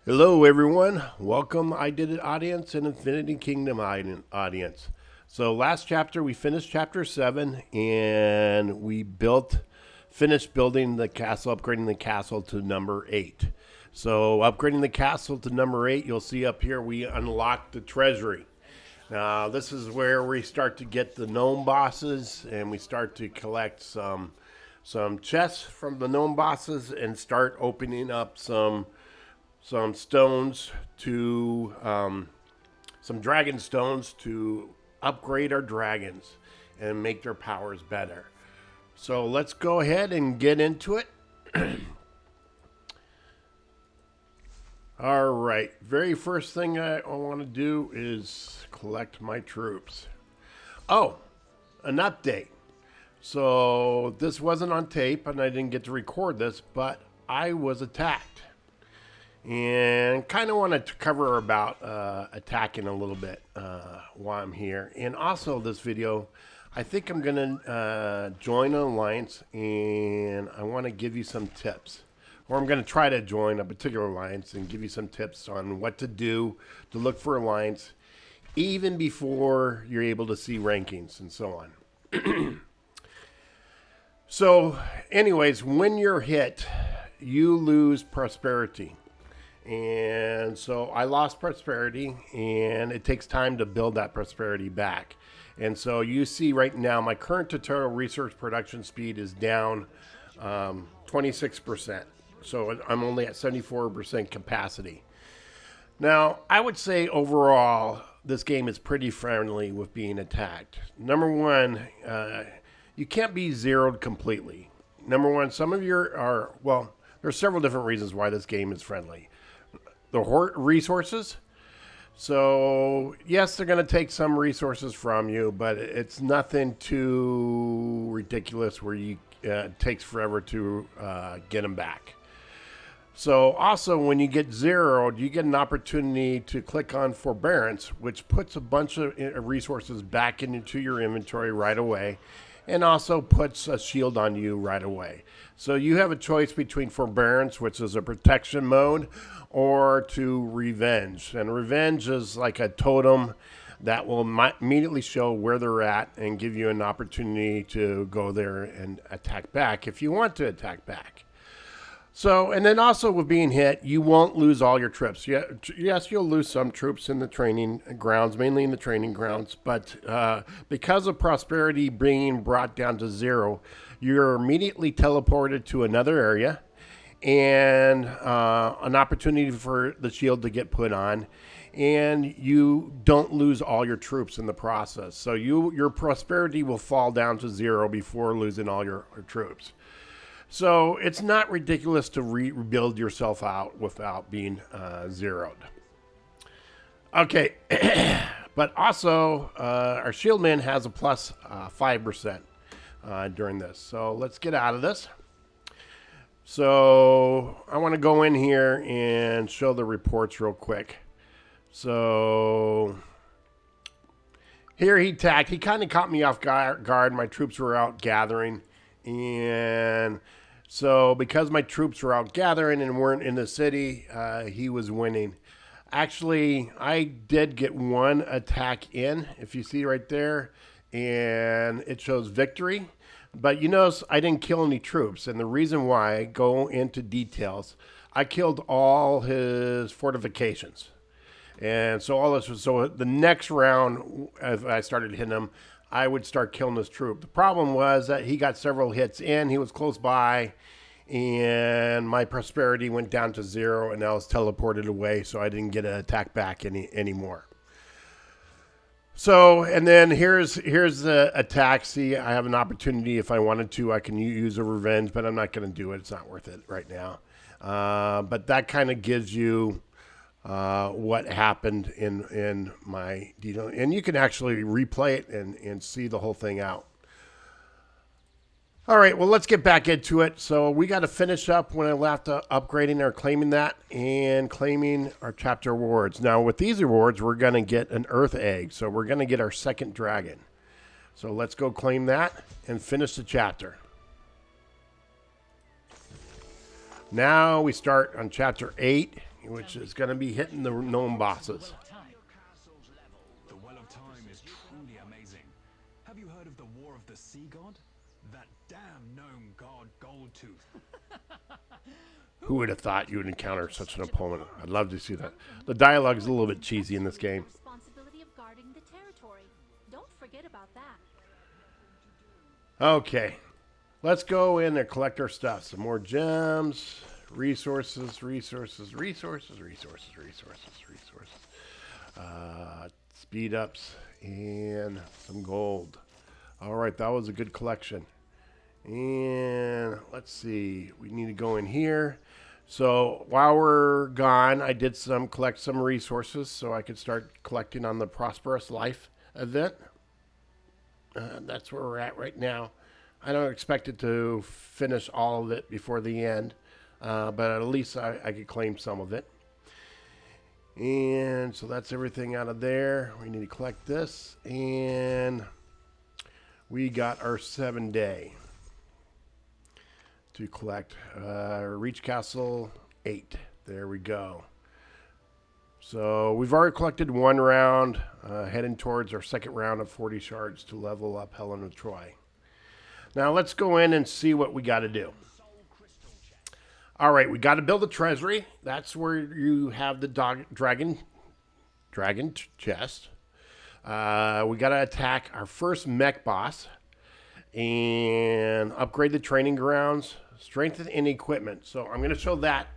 Hello, everyone. Welcome, I Did It audience and Infinity Kingdom audience. So, last chapter, we finished chapter 7 and we finished building the castle, upgrading the castle to number 8. So, upgrading the castle to number 8, you'll see up here we unlocked the treasury. Now, this is where we start to get the gnome bosses and we start to collect some chests from the gnome bosses and start opening up some stones to some dragon stones to upgrade our dragons and make their powers better. So let's go ahead and get into it. All right, very first thing I want to do is collect my troops. Oh, an update. So this wasn't on tape and I didn't get to record this, but I was attacked. And kind of want to cover about attacking a little bit while I'm here. And also this video, I think I'm going to join an alliance and I want to give you some tips. Or I'm going to try to join a particular alliance and give you some tips on what to do to look for alliance even before you're able to see rankings and so on. So anyways, when you're hit, you lose prosperity. And so I lost prosperity, and it takes time to build that prosperity back. And so you see right now, my current tutorial research production speed is down 26%. So I'm only at 74% capacity. Now, I would say overall, this game is pretty friendly with being attacked. Number one, you can't be zeroed completely. Number one, some of you there's several different reasons why this game is friendly. The resources. So, yes, they're going to take some resources from you, but it's nothing too ridiculous where it takes forever to get them back. So, also, when you get zeroed, you get an opportunity to click on Forbearance, which puts a bunch of resources back into your inventory right away, and also puts a shield on you right away. So you have a choice between Forbearance, which is a protection mode, or to Revenge. And Revenge is like a totem that will immediately show where they're at and give you an opportunity to go there and attack back if you want to attack back. So, and then also with being hit, you won't lose all your troops. Yes, you'll lose some troops in the training grounds, mainly in the training grounds, but because of prosperity being brought down to 0, you're immediately teleported to another area and an opportunity for the shield to get put on, and you don't lose all your troops in the process. So your prosperity will fall down to 0 before losing all your troops. So it's not ridiculous to rebuild yourself out without being zeroed. Okay, but also our shieldman has a plus 5% during this. So let's get out of this. So I want to go in here and show the reports real quick. So here he attacked. He kind of caught me off guard. My troops were out gathering. And so because my troops were out gathering and weren't in the city, he was winning. Actually, I did get one attack in, if you see right there, and it shows victory. But you notice I didn't kill any troops, and the reason why, I go into details, I killed all his fortifications. And so the next round, as I started hitting him, I would start killing this troop. The problem was that he got several hits in, he was close by, and my prosperity went down to 0, and I was teleported away, so I didn't get an attack back anymore. So, and then here's the attack. See, I have an opportunity. If I wanted to, I can use a Revenge, but I'm not going to do it. It's not worth it right now. But that kind of gives you what happened in my detail. And you can actually replay it and see the whole thing out. All right, well, let's get back into it. So we got to finish up when I left upgrading or claiming that and claiming our chapter awards. Now, with these awards, we're going to get an Earth Egg. So we're going to get our second dragon. So let's go claim that and finish the chapter. Now we start on chapter 8, which is going to be hitting the gnome bosses. The Well of Time is truly amazing. Have you heard of the War of the Sea God? That damn gnome god Goldtooth. Who would have thought you would encounter such an opponent? I'd love to see that. The dialogue is a little bit cheesy in this game. Responsibility of guarding the territory. Don't forget about that. Okay, let's go in and collect our stuff. Some more gems, resources, speed ups, and some gold. All right, that was a good collection. And let's see, we need to go in here. So while we're gone, I did collect some resources so I could start collecting on the Prosperous Life event. That's where we're at right now. I don't expect it to finish all of it before the end, but at least I could claim some of it. And so that's everything out of there. We need to collect this, and we got our 7-day to collect. Reach Castle 8. There we go. So we've already collected one round, heading towards our second round of 40 shards to level up Helen of Troy. Now let's go in and see what we got to do. All right, we got to build a treasury. That's where you have the dragon chest. We got to attack our first mech boss and upgrade the training grounds, strengthen any equipment. So I'm going to show that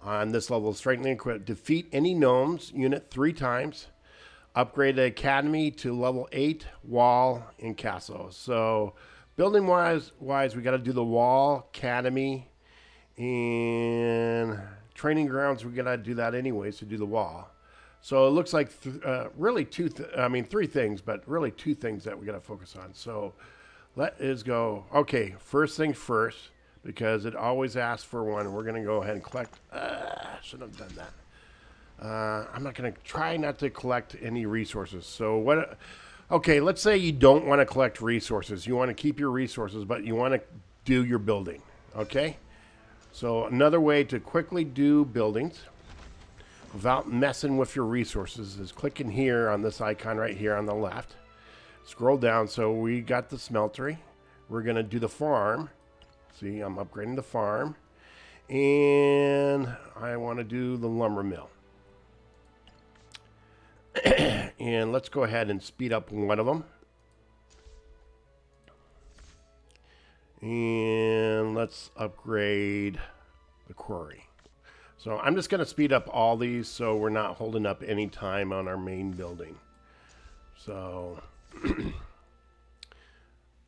on this level, strengthening equipment. Defeat any gnomes unit 3 times. Upgrade the academy to level 8, wall, and castle. So building wise, we got to do the wall, academy, and training grounds. We got to do that anyways to do the wall. So it looks like really 3 things, but really 2 things that we got to focus on. So let us go. Okay, first things first, because it always asks for one. We're going to go ahead and collect. Shouldn't have done that. I'm not going to try not to collect any resources. So what? Okay, let's say you don't want to collect resources. You want to keep your resources, but you want to do your building. Okay? So another way to quickly do buildings without messing with your resources is clicking here on this icon right here on the left. Scroll down. So we got the smeltery. We're going to do the farm. See, I'm upgrading the farm. And I want to do the lumber mill. And let's go ahead and speed up one of them. And let's upgrade the quarry. So I'm just going to speed up all these so we're not holding up any time on our main building. So,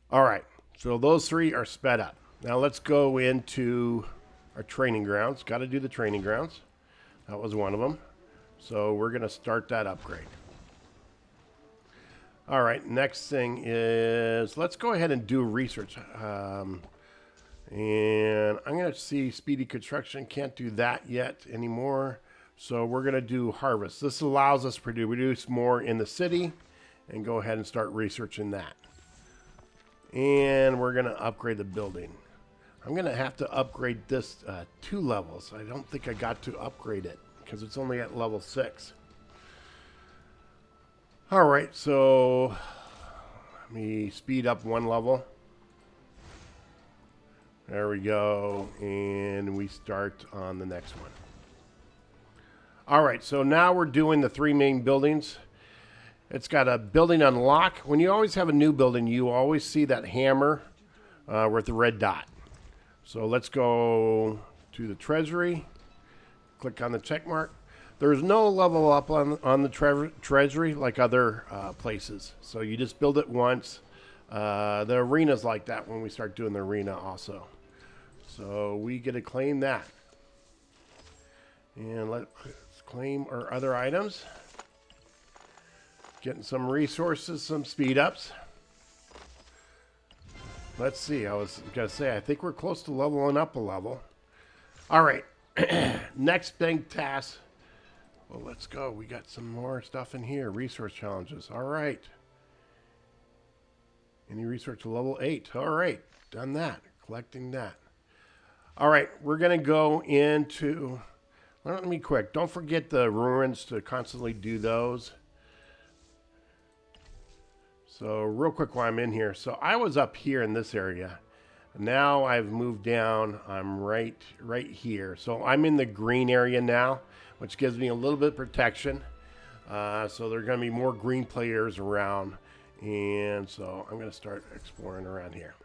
all right. So those 3 are sped up. Now let's go into our training grounds. Got to do the training grounds. That was one of them. So we're going to start that upgrade. All right, next thing is, let's go ahead and do research. And I'm going to see speedy construction. Can't do that yet anymore. So we're going to do harvest. This allows us to produce more in the city and go ahead and start researching that. And we're going to upgrade the building. I'm going to have to upgrade this 2 levels. I don't think I got to upgrade it because it's only at level 6. All right, so let me speed up 1 level. There we go, and we start on the next one. All right, so now we're doing the 3 main buildings. It's got a building unlock. When you always have a new building, you always see that hammer with the red dot. So let's go to the treasury. Click on the check mark. There's no level up on the treasury like other places. So you just build it once. The arena's like that when we start doing the arena also. So we get to claim that. And let's claim our other items. Getting some resources, some speed ups. Let's see. I was going to say, I think we're close to leveling up a level. All right. Next big task. Well, let's go. We got some more stuff in here. Resource challenges. All right. Any research to level 8. All right. Done that. Collecting that. All right. We're going to go into, Let me quick. Don't forget the ruins to constantly do those. So real quick while I'm in here. So I was up here in this area. Now I've moved down. I'm right here. So I'm in the green area now, which gives me a little bit of protection. So there are going to be more green players around. And so I'm going to start exploring around here.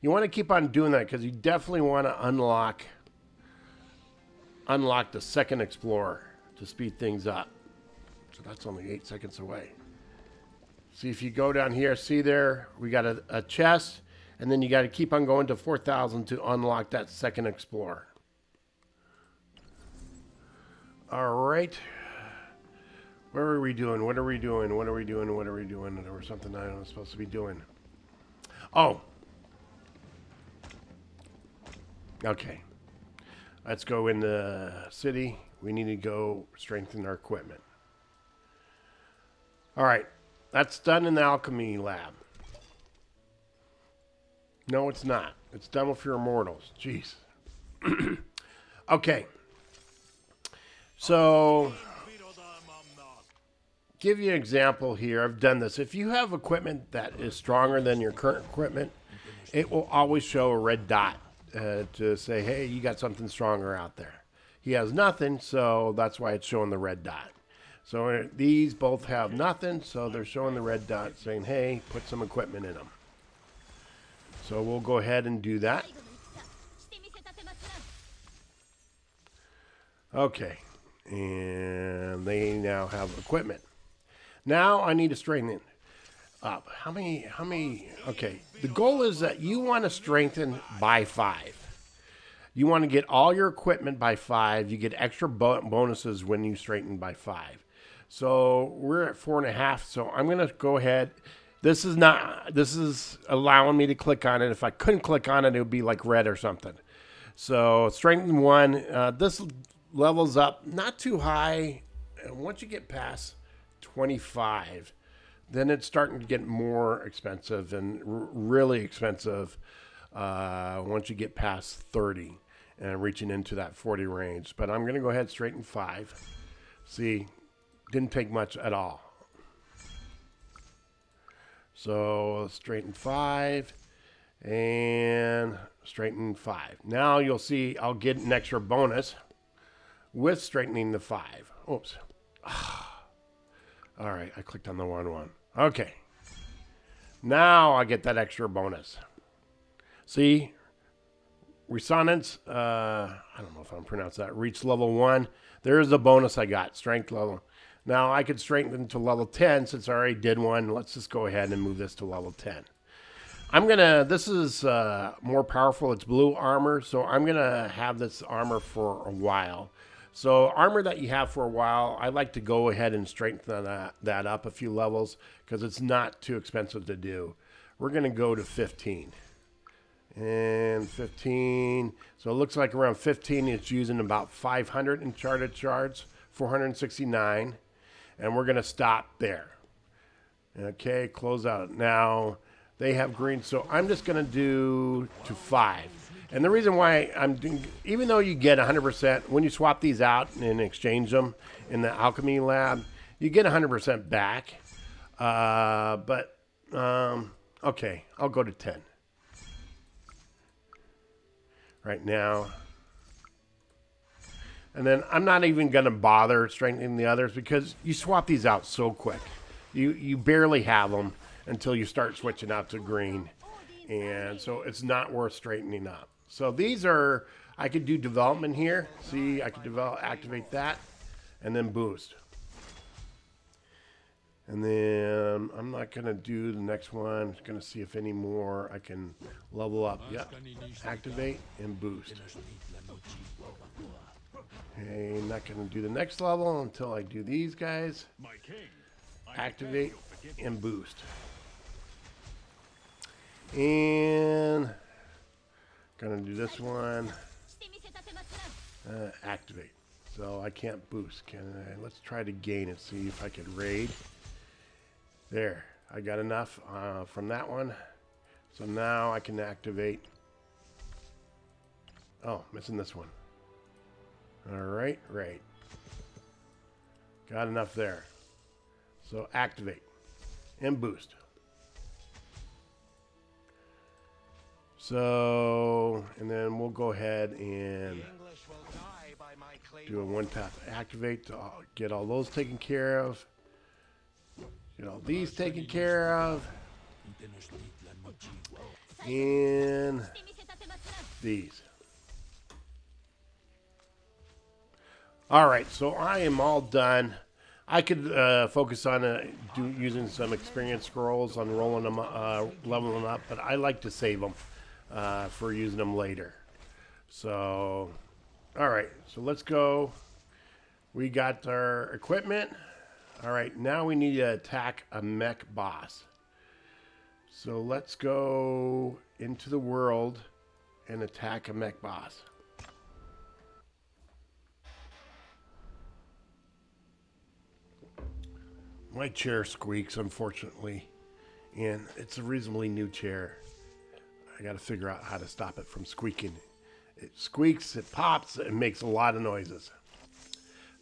You want to keep on doing that because you definitely want to unlock the second explorer to speed things up. So that's only 8 seconds away. See, if you go down here, see there, we got a chest, and then you got to keep on going to 4,000 to unlock that second explorer. All right. What are we doing? What are we doing? What are we doing? What are we doing? There was something I was supposed to be doing. Oh. Okay. Let's go in the city. We need to go strengthen our equipment. All right. That's done in the alchemy lab. No, it's not. It's done with your immortals. Jeez. Okay. So, give you an example here. I've done this. If you have equipment that is stronger than your current equipment, it will always show a red dot to say, hey, you got something stronger out there. He has nothing, so that's why it's showing the red dot. So these both have nothing, so they're showing the red dot saying, hey, put some equipment in them. So we'll go ahead and do that. Okay, and they now have equipment. Now I need to strengthen it up. How many, okay. The goal is that you want to strengthen by 5. You want to get all your equipment by 5. You get extra bonuses when you strengthen by 5. So we're at 4.5. So I'm going to go ahead. This is allowing me to click on it. If I couldn't click on it, it would be like red or something. So strengthen 1. This levels up not too high. And once you get past 25, then it's starting to get more expensive and really expensive once you get past 30 and reaching into that 40 range. But I'm going to go ahead straighten 5. See, didn't take much at all. So straighten 5 and straighten 5. Now you'll see I'll get an extra bonus with straightening the 5. Oops. All right, I clicked on the wrong one. Okay. Now I get that extra bonus. See? Resonance, I don't know if I'm pronouncing that. Reach level 1. There's the bonus I got, strength level. Now I could strengthen to level 10 since I already did one. Let's just go ahead and move this to level 10. This is more powerful. It's blue armor, so I'm going to have this armor for a while. So armor that you have for a while, I like to go ahead and strengthen that up a few levels because it's not too expensive to do. We're going to go to 15. And 15. So it looks like around 15 it's using about 500 enchanted shards, 469. And we're going to stop there. Okay, close out. Now they have green, so I'm just going to do to 5. And the reason why I'm doing, even though you get 100%, when you swap these out and exchange them in the alchemy lab, you get 100% back. Okay, I'll go to 10. Right now. And then I'm not even going to bother strengthening the others because you swap these out so quick. You barely have them until you start switching out to green. And so it's not worth straightening up. So these are, I could do development here. See, I could activate that and then boost. And then I'm not going to do the next one. I'm going to see if any more I can level up. Yep. Activate and boost. Okay, not going to do the next level until I do these guys. Activate and boost. And going to do this one. Activate. So I can't boost. Let's try to gain it. See if I could raid. There, I got enough from that one. So now I can activate. Oh, missing this one. All right, right. Got enough there. So activate and boost. So, and then we'll go ahead and do a one tap activate to get all those taken care of. Get all these taken care of. And these. All right, so I am all done. I could focus on using some experience scrolls on rolling them, leveling them up, but I like to save them for using them later. So, all right, so let's go. We got our equipment. All right, now we need to attack a mech boss. So let's go into the world and attack a mech boss. My chair squeaks, unfortunately, and it's a reasonably new chair. I got to figure out how to stop it from squeaking. It squeaks, it pops, it makes a lot of noises.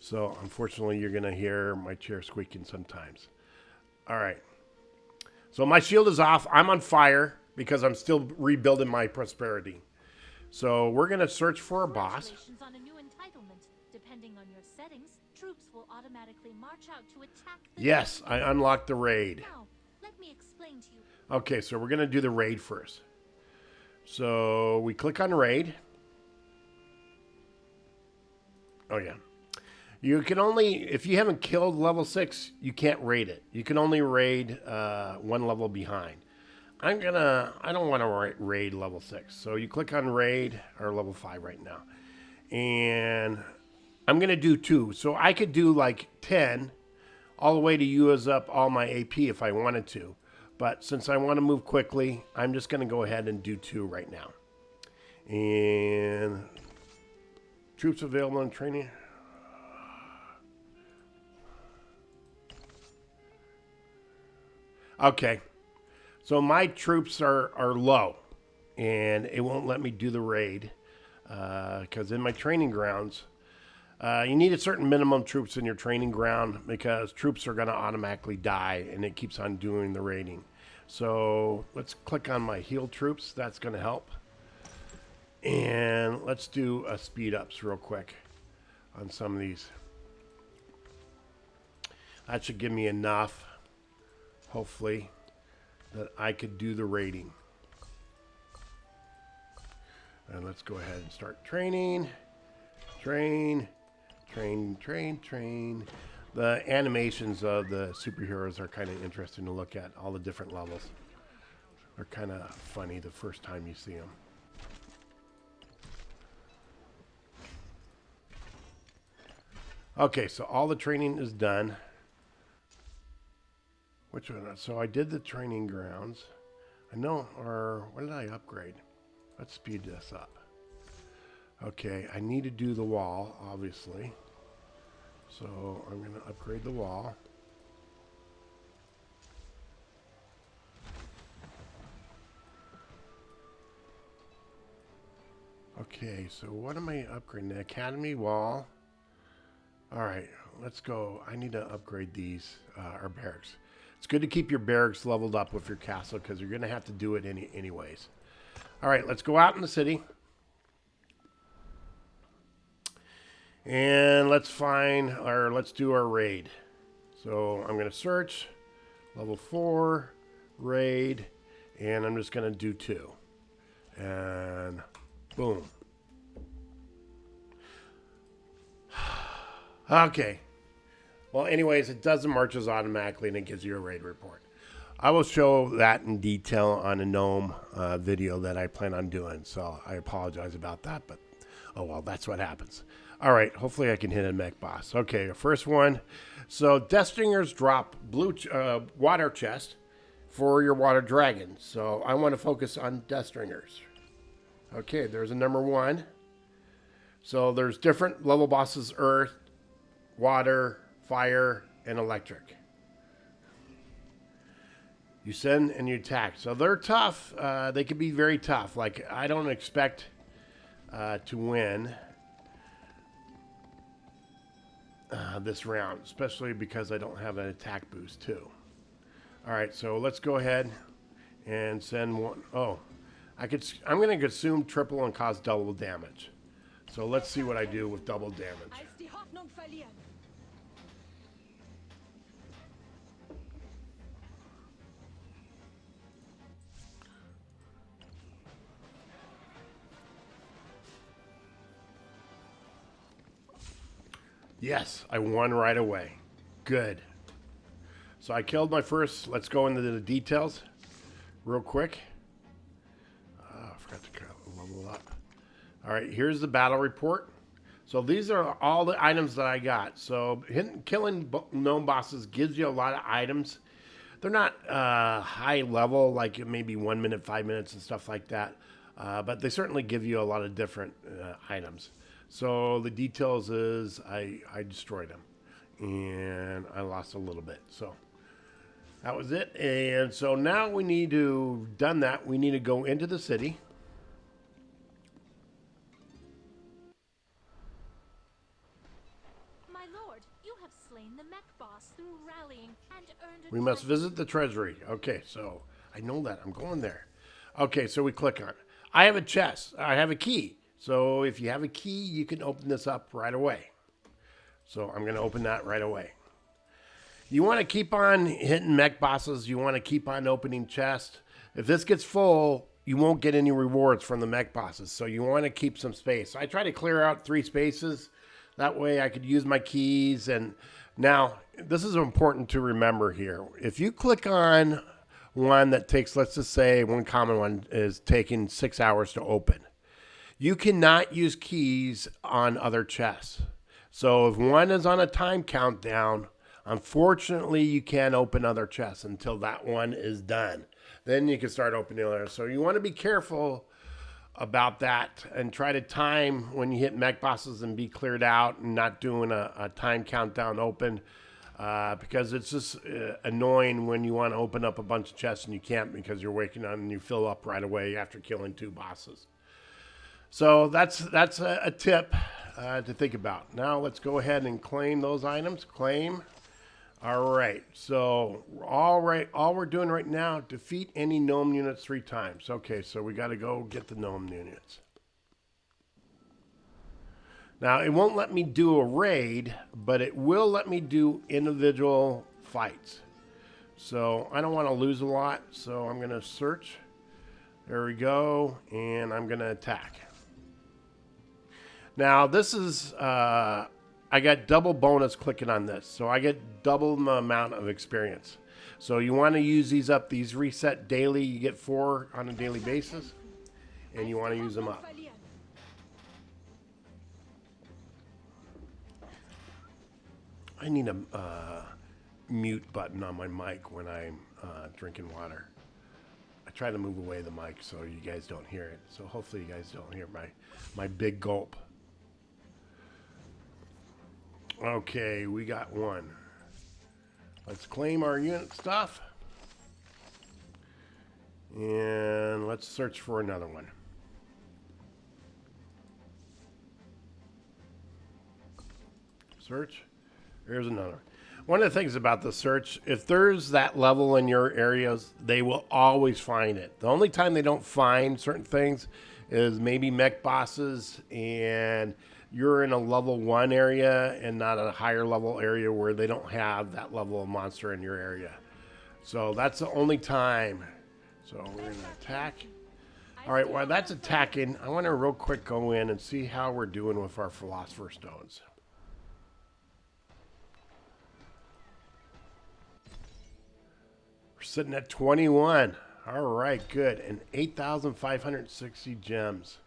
So, unfortunately, you're going to hear my chair squeaking sometimes. All right. So, my shield is off. I'm on fire because I'm still rebuilding my prosperity. So, we're going to search for a boss. Congratulations on a new entitlement. Depending on your settings, troops will automatically march out to attack the Yes, I unlocked the raid. Now, let me explain to you. Okay, so we're going to do the raid first. So, we click on raid. Oh, yeah. You can only, if you haven't killed level 6, you can't raid it. You can only raid one level behind. I don't want to raid level 6. So you click on raid, or level 5 right now. And I'm going to do 2. So I could do like 10 all the way to use up all my AP if I wanted to. But since I want to move quickly, I'm just going to go ahead and do 2 right now. And troops available in training. Okay, so my troops are low, and it won't let me do the raid because in my training grounds, you need a certain minimum troops in your training ground because troops are going to automatically die, and it keeps on doing the raiding. So let's click on my heal troops. That's going to help. And let's do a speed ups real quick on some of these. That should give me enough. Hopefully, that I could do the raiding. And let's go ahead and start training. Train. The animations of the superheroes are kind of interesting to look at. All the different levels. They're kind of funny the first time you see them. Okay, so all the training is done. Which one? So I did the training grounds. I know, or what did I upgrade? Let's speed this up. Okay, I need to do the wall, obviously. So I'm going to upgrade the wall. Okay, so what am I upgrading? The academy wall. All right, let's go. I need to upgrade these, our barracks. It's good to keep your barracks leveled up with your castle because you're going to have to do it anyways. All right, let's go out in the city. And let's do our raid. So I'm going to search, level 4, raid, and I'm just going to do 2. And boom. Okay. Well, anyways, it does the marches automatically, and it gives you a raid report. I will show that in detail on a GNOME video that I plan on doing, so I apologize about that, but oh well, that's what happens. All right, hopefully I can hit a mech boss. Okay, first one. So Death Stingers drop blue water chest for your water dragon, so I want to focus on Death Stingers. Okay, there's a number 1. So there's different level bosses: earth, water, fire, and electric. You send and you attack. So they're tough. They can be very tough. Like, I don't expect to win. this round, especially because I don't have an attack boost too. All right, so let's go ahead and send one. Oh, I'm going to consume triple and cause double damage. So let's see what I do with double damage. Als die Hoffnung verlieren. Yes, I won right away. Good. So I killed my first. Let's go into the details real quick. I forgot to level up. All right, here's the battle report. So these are all the items that I got. So killing gnome bosses gives you a lot of items. They're not high level, like maybe 1 minute, 5 minutes, and stuff like that. But they certainly give you a lot of different items. So the details is I destroyed them. And I lost a little bit. So that was it. And so now we need to, done that, we need to go into the city. My lord, you have slain the mech boss through rallying and earned a We must treasure. visit the treasury. Okay, so I know that. I'm going there. Okay, so we click on it. I have a chest. I have a key. So if you have a key, you can open this up right away. So I'm going to open that right away. You want to keep on hitting mech bosses. You want to keep on opening chests. If this gets full, you won't get any rewards from the mech bosses. So you want to keep some space. So I try to clear out 3 spaces. That way I could use my keys. And now, this is important to remember here. If you click on one that takes, let's just say one common one is taking 6 hours to open, you cannot use keys on other chests. So if one is on a time countdown, unfortunately, you can't open other chests until that one is done. Then you can start opening others. So you want to be careful about that and try to time when you hit mech bosses and be cleared out and not doing a time countdown open. Because it's just annoying when you want to open up a bunch of chests and you can't because you're waking up and you fill up right away after killing 2 bosses. So that's a tip to think about. Now let's go ahead and claim those items. Claim. All right. So all we're doing right now, defeat any gnome units 3 times. Okay, so we got to go get the gnome units. Now it won't let me do a raid, but it will let me do individual fights. So I don't want to lose a lot, so I'm going to search. There we go, and I'm going to attack. Now, this is, I got double bonus clicking on this. So I get double the amount of experience. So you want to use these up. These reset daily. You get 4 on a daily basis. And you want to use them up. Verlieren. I need a mute button on my mic when I'm drinking water. I try to move away the mic so you guys don't hear it. So hopefully you guys don't hear my big gulp. Okay, we got 1. Let's claim our unit stuff. And let's search for another one. Search. Here's another. One of the things about the search, if there's that level in your areas, they will always find it. The only time they don't find certain things is maybe mech bosses and you're in a level 1 area and not a higher level area where they don't have that level of monster in your area. So that's the only time. So we're going to attack. All right, while that's attacking, I want to real quick go in and see how we're doing with our Philosopher's Stones. We're sitting at 21. All right, good. And 8,560 gems.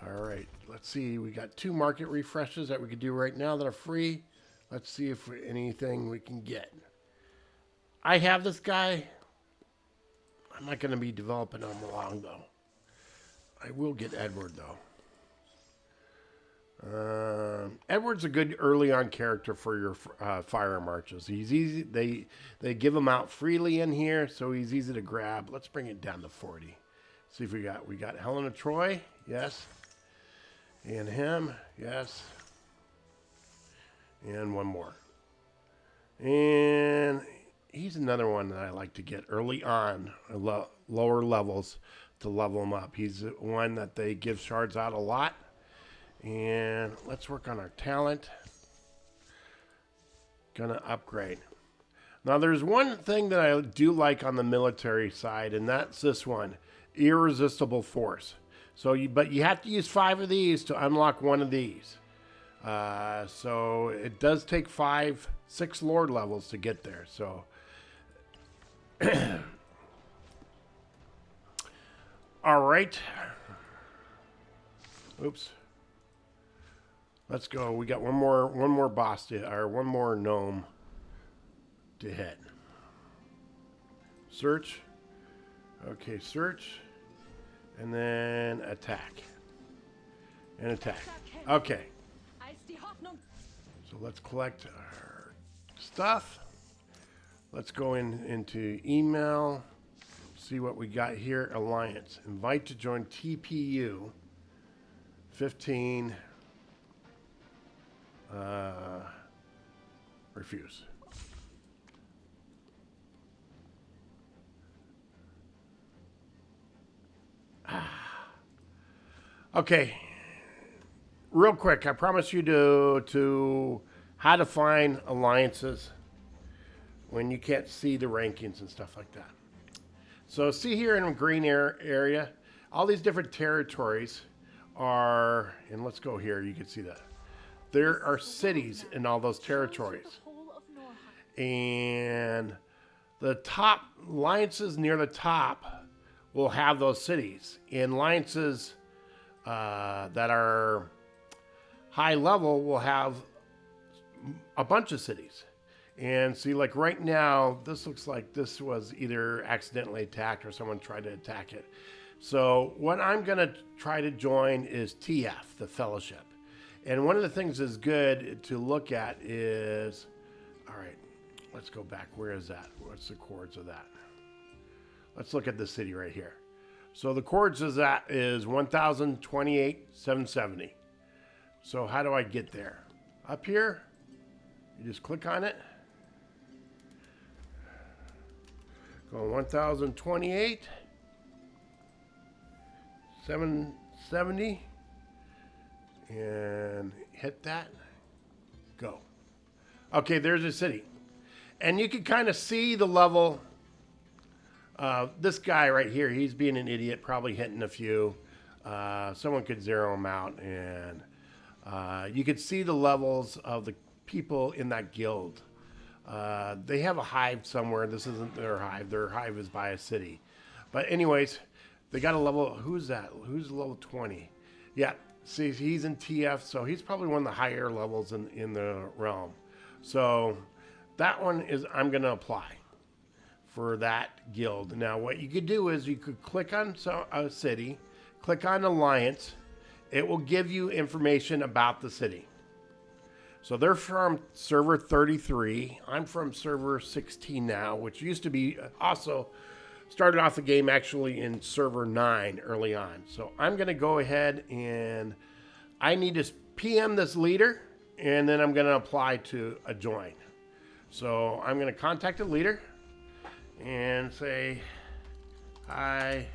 All right, let's see. We got 2 market refreshes that we could do right now that are free. Let's see if anything we can get. I have this guy. I'm not going to be developing him long, though. I will get Edward, though. Edward's a good early on character for your fire marches. He's easy. They give him out freely in here, so he's easy to grab. Let's bring it down to 40. See if we got Helen of Troy. Yes. And him. Yes. And one more. And he's another one that I like to get early on, lower levels, to level him up. He's one that they give shards out a lot. And let's work on our talent. Gonna upgrade. Now there's one thing that I do like on the military side, and that's this one, Irresistible Force. But you have to use 5 of these to unlock one of these. So it does take 6 Lord levels to get there. So all right. Oops. Let's go. We got one more boss or one more gnome to hit. Search. Okay, search. And then attack. And attack. Okay. So let's collect our stuff. Let's go into email. See what we got here. Alliance. Invite to join TPU. 15. Refuse. Okay. Real quick, I promise you to how to find alliances when you can't see the rankings and stuff like that. So see here in the green area, all these different territories are, and let's go here, you can see that. There are cities in all those territories. And the top alliances near the top will have those cities. And alliances that are high level will have a bunch of cities. And see, like right now, this looks like this was either accidentally attacked or someone tried to attack it. So what I'm going to try to join is TF, the Fellowship. And one of the things that's good to look at is, all right, let's go back. Where is that? What's the chords of that? Let's look at the city right here. So the chords of that is 1,028,770. So how do I get there? Up here, you just click on it. Go 1,028, 770, and hit that. Go. Okay, there's a city. And you can kind of see the level. This guy right here, he's being an idiot, probably hitting a few. Someone could zero him out, and you could see the levels of the people in that guild. They have a hive somewhere. This isn't their hive. Their hive is by a city. But anyways, they got a level. Who's that? Who's level 20? Yeah, see, he's in TF, so he's probably one of the higher levels in the realm. So that one is, I'm going to apply for that guild. Now, what you could do is you could click on a city, click on Alliance. It will give you information about the city. So they're from server 33. I'm from server 16 now, which used to be also started off the game actually in server 9 early on. So I'm going to go ahead and I need to PM this leader, and then I'm going to apply to a join. So I'm going to contact the leader and say, hi.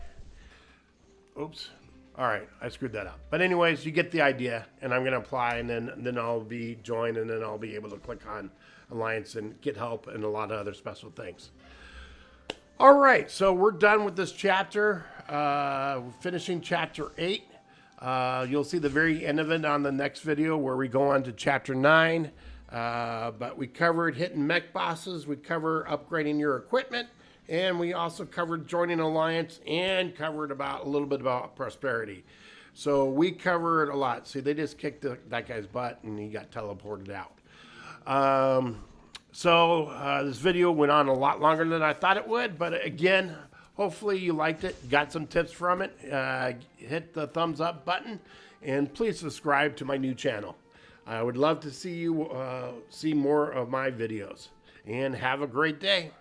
Oops. All right, I screwed that up. But anyways, you get the idea, and I'm going to apply, and then I'll be joined, and then I'll be able to click on Alliance and get help and a lot of other special things. All right, so we're done with this chapter. We're finishing chapter 8. You'll see the very end of it on the next video where we go on to chapter 9. But we covered hitting mech bosses. We cover upgrading your equipment. And we also covered joining Alliance and covered a little bit about prosperity. So we covered a lot. See, they just kicked that guy's butt and he got teleported out. This video went on a lot longer than I thought it would. But again, hopefully you liked it, got some tips from it. Hit the thumbs up button and please subscribe to my new channel. I would love to see you see more of my videos. And have a great day.